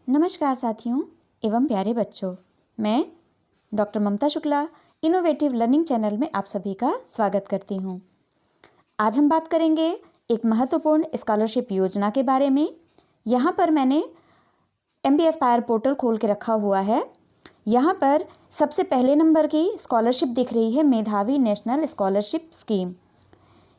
नमस्कार साथियों एवं प्यारे बच्चों, मैं डॉक्टर ममता शुक्ला इनोवेटिव लर्निंग चैनल में आप सभी का स्वागत करती हूँ। आज हम बात करेंगे एक महत्वपूर्ण स्कॉलरशिप योजना के बारे में। यहाँ पर मैंने MB एस्पायर पोर्टल खोल के रखा हुआ है। यहाँ पर सबसे पहले नंबर की स्कॉलरशिप दिख रही है, मेधावी नेशनल स्कॉलरशिप स्कीम।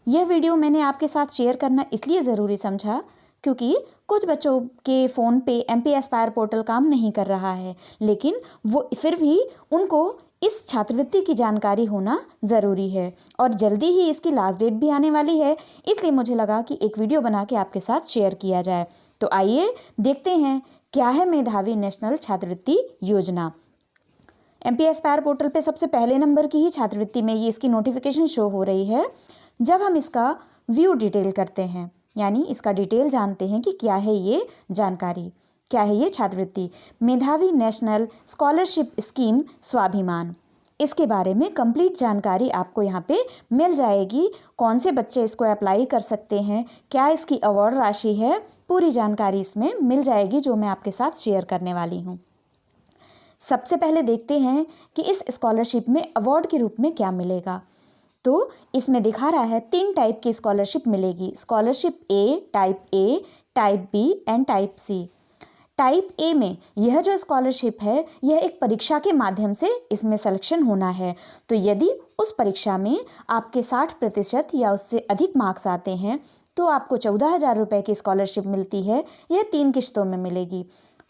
यह वीडियो मैंने आपके साथ शेयर करना इसलिए ज़रूरी समझा क्योंकि कुछ बच्चों के फ़ोन पे MB एस्पायर पोर्टल काम नहीं कर रहा है, लेकिन वो फिर भी उनको इस छात्रवृत्ति की जानकारी होना ज़रूरी है और जल्दी ही इसकी लास्ट डेट भी आने वाली है। इसलिए मुझे लगा कि एक वीडियो बना के आपके साथ शेयर किया जाए। तो आइए देखते हैं क्या है मेधावी नेशनल छात्रवृत्ति योजना। MB एस्पायर पोर्टल पे सबसे पहले नंबर की ही छात्रवृत्ति में ये इसकी नोटिफिकेशन शो हो रही है। जब हम इसका व्यू डिटेल करते हैं, यानी इसका डिटेल जानते हैं कि क्या है ये जानकारी, क्या है ये छात्रवृत्ति, मेधावी नेशनल स्कॉलरशिप स्कीम स्वाभिमान, इसके बारे में कंप्लीट जानकारी आपको यहाँ पे मिल जाएगी। कौन से बच्चे इसको अप्लाई कर सकते हैं, क्या इसकी अवार्ड राशि है, पूरी जानकारी इसमें मिल जाएगी जो मैं आपके साथ शेयर करने वाली हूँ। सबसे पहले देखते हैं कि इस स्कॉलरशिप में अवार्ड के रूप में क्या मिलेगा। तो इसमें दिखा रहा है 3 टाइप की स्कॉलरशिप मिलेगी। Scholarship A, type B and type C. Type A में यह जो स्कॉलरशिप है, यह एक परीक्षा के माध्यम से इसमें सिलेक्शन होना है। तो यदि उस परीक्षा में आपके 60% या उससे अधिक मार्क्स आते हैं तो आपको 14,000 रुपये की स्कॉलरशिप मिलती है। यह 3 किश्तों में मिलेगी।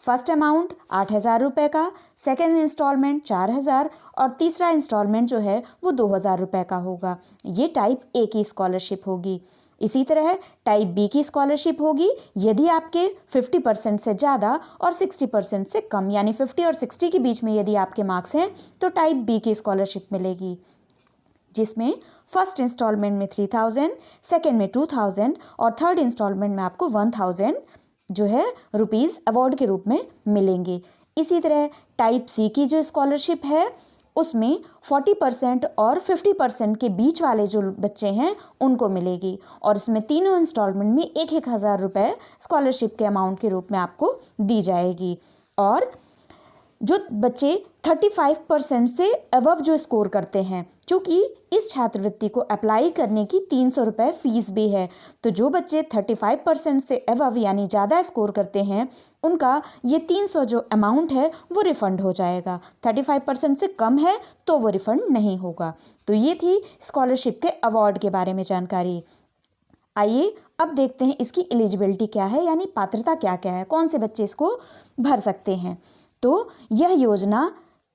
फर्स्ट अमाउंट 8,000 रुपये का, सेकेंड इंस्टॉलमेंट 4,000 और तीसरा इंस्टॉलमेंट जो है वो 2,000 रुपये का होगा। ये टाइप ए की स्कॉलरशिप होगी। इसी तरह टाइप बी की स्कॉलरशिप होगी यदि आपके 50% से ज़्यादा और 60% से कम, यानी 50 और 60 के बीच में यदि आपके मार्क्स हैं तो टाइप बी की स्कॉलरशिप मिलेगी, जिसमें फर्स्ट इंस्टॉलमेंट में 3,000, सेकेंड में 2,000 और थर्ड इंस्टॉलमेंट में आपको 1,000 जो है रुपीज़ अवार्ड के रूप में मिलेंगे। इसी तरह टाइप सी की जो स्कॉलरशिप है उसमें 40% और 50% के बीच वाले जो बच्चे हैं उनको मिलेगी और इसमें तीनों इंस्टॉलमेंट में 1,000 रुपये स्कॉलरशिप के अमाउंट के रूप में आपको दी जाएगी। और जो बच्चे 35% से अबव जो स्कोर करते हैं, क्योंकि इस छात्रवृत्ति को अप्लाई करने की 300 रुपये फ़ीस भी है, तो जो बच्चे 35% से अबव यानी ज़्यादा स्कोर करते हैं उनका ये 300 जो अमाउंट है वो रिफ़ंड हो जाएगा। 35% से कम है तो वो रिफ़ंड नहीं होगा। तो ये थी स्कॉलरशिप के अवार्ड के बारे में जानकारी। आइए अब देखते हैं इसकी एलिजिबिलिटी क्या है, यानी पात्रता क्या क्या है, कौन से बच्चे इसको भर सकते हैं। तो यह योजना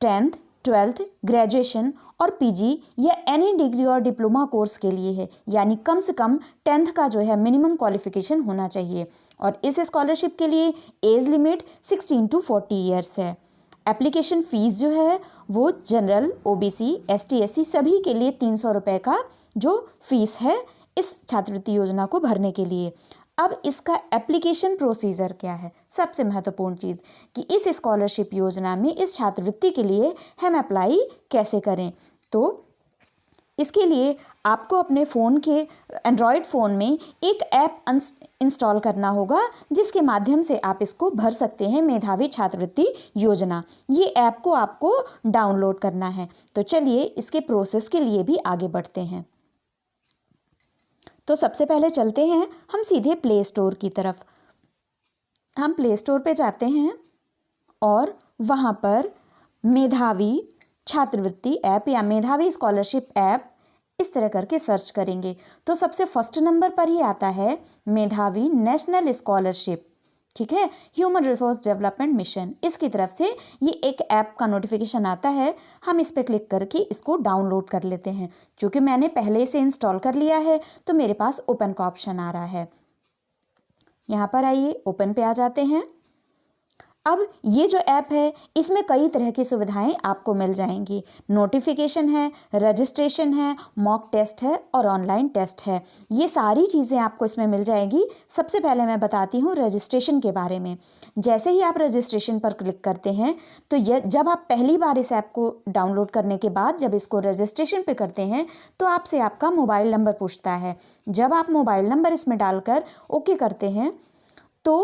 10th, 12th, ग्रेजुएशन और PG या एनी डिग्री और डिप्लोमा कोर्स के लिए है, यानी कम से कम 10th का जो है मिनिमम क्वालिफिकेशन होना चाहिए। और इस स्कॉलरशिप के लिए एज लिमिट 16 to 40 ईयर्स है। एप्लीकेशन फ़ीस जो है वो जनरल, OBC, ST, SC सभी के लिए 300 रुपये का जो फ़ीस है इस छात्रवृत्ति योजना को भरने के लिए। अब इसका एप्लीकेशन प्रोसीजर क्या है, सबसे महत्वपूर्ण चीज़ कि इस स्कॉलरशिप योजना में इस छात्रवृत्ति के लिए हम अप्लाई कैसे करें। तो इसके लिए आपको अपने फ़ोन के एंड्रॉयड फ़ोन में एक ऐप इंस्टॉल करना होगा जिसके माध्यम से आप इसको भर सकते हैं, मेधावी छात्रवृत्ति योजना। ये ऐप को आपको डाउनलोड करना है। तो चलिए इसके प्रोसेस के लिए भी आगे बढ़ते हैं। तो सबसे पहले चलते हैं हम सीधे प्ले स्टोर की तरफ। हम प्ले स्टोर पे जाते हैं और वहाँ पर मेधावी छात्रवृत्ति ऐप या मेधावी स्कॉलरशिप ऐप इस तरह करके सर्च करेंगे तो सबसे फर्स्ट नंबर पर ही आता है मेधावी नेशनल स्कॉलरशिप, ठीक है, ह्यूमन रिसोर्स डेवलपमेंट मिशन। इसकी तरफ से ये एक ऐप का नोटिफिकेशन आता है। हम इस पर क्लिक करके इसको डाउनलोड कर लेते हैं। क्योंकि मैंने पहले से इंस्टॉल कर लिया है तो मेरे पास ओपन का ऑप्शन आ रहा है। यहाँ पर आइए, ओपन पे आ जाते हैं। अब ये जो ऐप है इसमें कई तरह की सुविधाएं आपको मिल जाएंगी। नोटिफिकेशन है, रजिस्ट्रेशन है, मॉक टेस्ट है और ऑनलाइन टेस्ट है। ये सारी चीज़ें आपको इसमें मिल जाएंगी। सबसे पहले मैं बताती हूँ रजिस्ट्रेशन के बारे में। जैसे ही आप रजिस्ट्रेशन पर क्लिक करते हैं तो जब आप पहली बार इस ऐप को डाउनलोड करने के बाद जब इसको रजिस्ट्रेशन पे करते हैं तो आपसे आपका मोबाइल नंबर पूछता है। जब आप मोबाइल नंबर इसमें डालकर ओके करते हैं तो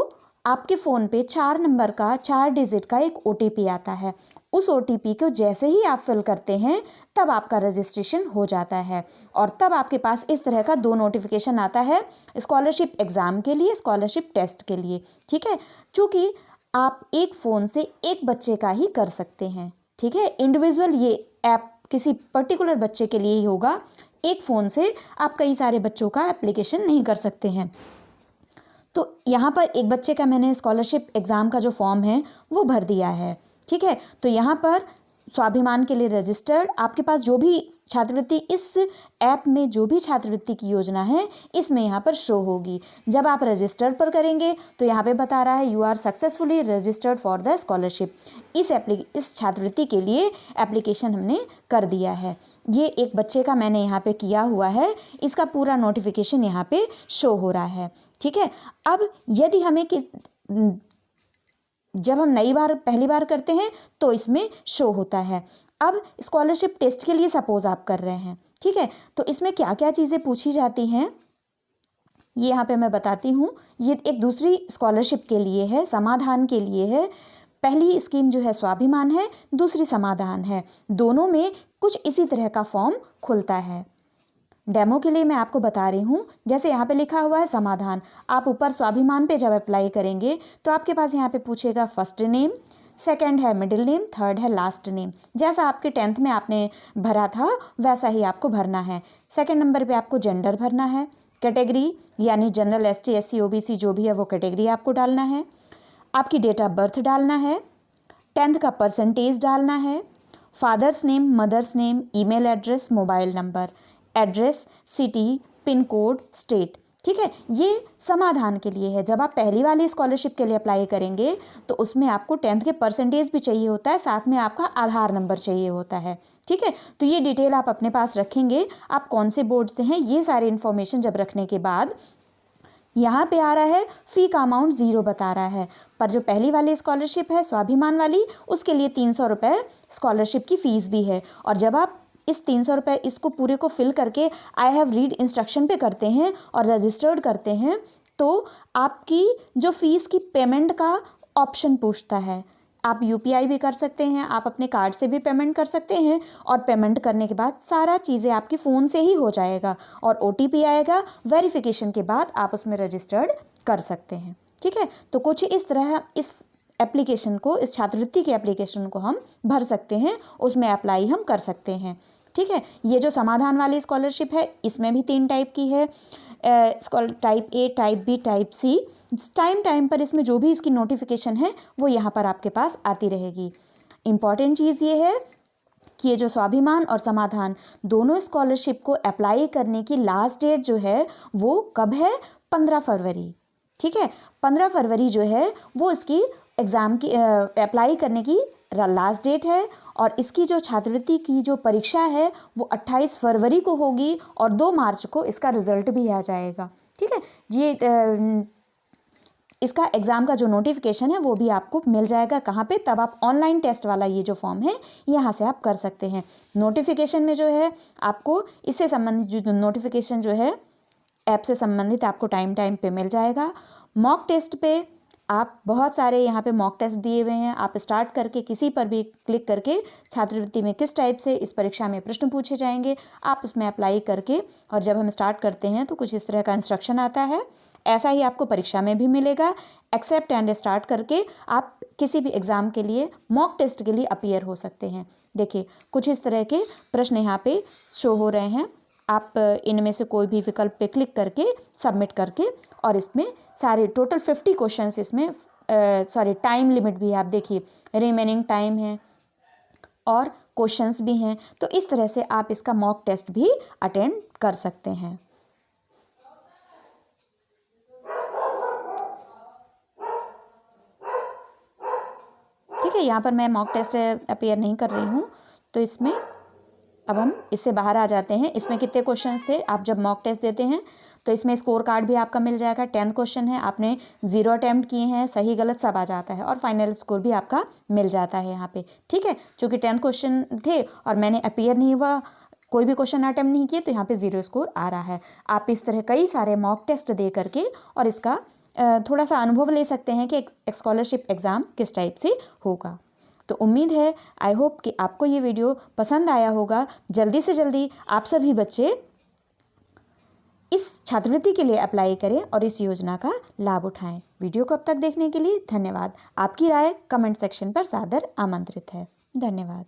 आपके फ़ोन पे 4 नंबर का 4 डिजिट का एक OTP आता है। उस OTP को जैसे ही आप फिल करते हैं तब आपका रजिस्ट्रेशन हो जाता है और तब आपके पास इस तरह का 2 नोटिफिकेशन आता है, स्कॉलरशिप एग्ज़ाम के लिए, स्कॉलरशिप टेस्ट के लिए। ठीक है, चूँकि आप एक फ़ोन से एक बच्चे का ही कर सकते हैं। ठीक है, इंडिविजुअल ये ऐप किसी पर्टिकुलर बच्चे के लिए ही होगा। एक फ़ोन से आप कई सारे बच्चों का एप्लीकेशन नहीं कर सकते हैं। तो यहाँ पर एक बच्चे का मैंने स्कॉलरशिप एग्ज़ाम का जो फॉर्म है वो भर दिया है। ठीक है, तो यहाँ पर स्वाभिमान के लिए रजिस्टर्ड आपके पास जो भी छात्रवृत्ति इस ऐप में जो भी छात्रवृत्ति की योजना है इसमें यहाँ पर शो होगी। जब आप रजिस्टर्ड पर करेंगे तो यहाँ पे बता रहा है you are successfully registered for the scholarship. इस छात्रवृत्ति के लिए एप्लीकेशन हमने कर दिया है। ये एक बच्चे का मैंने यहाँ पे किया हुआ है, इसका पूरा नोटिफिकेशन यहाँ पे शो हो रहा है। ठीक है, अब यदि हमें जब हम पहली बार करते हैं तो इसमें शो होता है। अब स्कॉलरशिप टेस्ट के लिए सपोज आप कर रहे हैं, ठीक है, तो इसमें क्या क्या चीज़ें पूछी जाती हैं ये यहाँ पे मैं बताती हूँ। ये एक दूसरी स्कॉलरशिप के लिए है, समाधान के लिए है। पहली स्कीम जो है स्वाभिमान है, दूसरी समाधान है। दोनों में कुछ इसी तरह का फॉर्म खुलता है। डेमो के लिए मैं आपको बता रही हूँ। जैसे यहाँ पे लिखा हुआ है समाधान, आप ऊपर स्वाभिमान पे जब अप्लाई करेंगे तो आपके पास यहाँ पे पूछेगा फर्स्ट नेम, सेकंड है मिडिल नेम, थर्ड है लास्ट नेम। जैसा आपके 10th में आपने भरा था वैसा ही आपको भरना है। सेकंड नंबर पे आपको जेंडर भरना है, कैटेगरी यानी जनरल, ST SC OBC जो भी है वो कैटेगरी आपको डालना है, आपकी डेट ऑफ बर्थ डालना है, 10th का परसेंटेज डालना है, father's name, mother's name, email address, mobile number, address, city, pin code, state. ठीक है, ये समाधान के लिए है। जब आप पहली वाली स्कॉलरशिप के लिए अप्लाई करेंगे तो उसमें आपको 10th के परसेंटेज भी चाहिए होता है, साथ में आपका आधार नंबर चाहिए होता है। ठीक है, तो ये डिटेल आप अपने पास रखेंगे, आप कौन से बोर्ड से हैं ये सारी इन्फॉर्मेशन जब रखने के बाद यहाँ पे आ रहा है फ़ी का अमाउंट 0 बता रहा है। पर जो पहली वाली स्कॉलरशिप है स्वाभिमान वाली उसके लिए 300 रुपये स्कॉलरशिप की फ़ीस भी है। और जब आप इस 300 रुपये इसको पूरे को फिल करके आई हैव रीड इंस्ट्रक्शन पे करते हैं और रजिस्टर्ड करते हैं तो आपकी जो फ़ीस की पेमेंट का ऑप्शन पूछता है। आप UPI भी कर सकते हैं, आप अपने कार्ड से भी पेमेंट कर सकते हैं और पेमेंट करने के बाद सारा चीज़ें आपके फ़ोन से ही हो जाएगा और OTP आएगा। वेरिफिकेशन के बाद आप उसमें रजिस्टर्ड कर सकते हैं। ठीक है, तो कुछ इस तरह इस एप्लीकेशन को, इस छात्रवृत्ति के एप्लीकेशन को हम भर सकते हैं, उसमें अप्लाई हम कर सकते हैं। ठीक है, ये जो समाधान वाली स्कॉलरशिप है इसमें भी 3 टाइप की है, type A, type B, type C। Time पर इसमें जो भी इसकी नोटिफिकेशन है वो यहाँ पर आपके पास आती रहेगी। इम्पॉर्टेंट चीज़ ये है कि ये जो स्वाभिमान और समाधान दोनों स्कॉलरशिप को अप्लाई करने की लास्ट डेट जो है वो कब है? 15 फरवरी। ठीक है, 15 फरवरी जो है वो इसकी एग्ज़ाम की अप्लाई करने की लास्ट डेट है और इसकी जो छात्रवृत्ति की जो परीक्षा है वो 28 फरवरी को होगी और 2 मार्च को इसका रिज़ल्ट भी आ जाएगा। ठीक है, ये इसका एग्ज़ाम का जो नोटिफिकेशन है वो भी आपको मिल जाएगा। कहाँ पे? तब आप ऑनलाइन टेस्ट वाला ये जो फॉर्म है यहाँ से आप कर सकते हैं। नोटिफिकेशन में जो है आपको इससे संबंधित जो नोटिफिकेशन जो है ऐप से संबंधित आपको टाइम पे मिल जाएगा। मॉक टेस्ट पे आप बहुत सारे यहाँ पे मॉक टेस्ट दिए हुए हैं, आप स्टार्ट करके किसी पर भी क्लिक करके छात्रवृत्ति में किस टाइप से इस परीक्षा में प्रश्न पूछे जाएंगे आप उसमें अप्लाई करके, और जब हम स्टार्ट करते हैं तो कुछ इस तरह का इंस्ट्रक्शन आता है। ऐसा ही आपको परीक्षा में भी मिलेगा। एक्सेप्ट एंड स्टार्ट करके आप किसी भी एग्ज़ाम के लिए, मॉक टेस्ट के लिए अपीयर हो सकते हैं। देखिए कुछ इस तरह के प्रश्न यहाँ पे शो हो रहे हैं। आप इनमें से कोई भी विकल्प पे क्लिक करके सबमिट करके, और इसमें सारे टोटल 50 क्वेश्चंस इसमें टाइम लिमिट भी है। आप देखिए रिमेनिंग टाइम है और क्वेश्चंस भी हैं, तो इस तरह से आप इसका मॉक टेस्ट भी अटेंड कर सकते हैं। ठीक है, यहाँ पर मैं मॉक टेस्ट अपीयर नहीं कर रही हूँ, तो इसमें अब हम इससे बाहर आ जाते हैं। इसमें कितने क्वेश्चंस थे? आप जब मॉक टेस्ट देते हैं तो इसमें स्कोर कार्ड भी आपका मिल जाएगा। 10 क्वेश्चन है, आपने 0 अटैम्प्ट किए हैं, सही गलत सब आ जाता है और फाइनल स्कोर भी आपका मिल जाता है यहाँ पे। ठीक है, चूँकि 10 क्वेश्चन थे और मैंने अपीयर नहीं हुआ, कोई भी क्वेश्चन अटैम्प्ट नहीं किए, तो यहाँ पे 0 स्कोर आ रहा है। आप इस तरह कई सारे मॉक टेस्ट दे करके और इसका थोड़ा सा अनुभव ले सकते हैं कि एक स्कॉलरशिप एग्ज़ाम किस टाइप से होगा। तो उम्मीद है, आई होप कि आपको ये वीडियो पसंद आया होगा। जल्दी से जल्दी आप सभी बच्चे इस छात्रवृत्ति के लिए अप्लाई करें और इस योजना का लाभ उठाएं। वीडियो को अब तक देखने के लिए धन्यवाद। आपकी राय कमेंट सेक्शन पर सादर आमंत्रित है। धन्यवाद।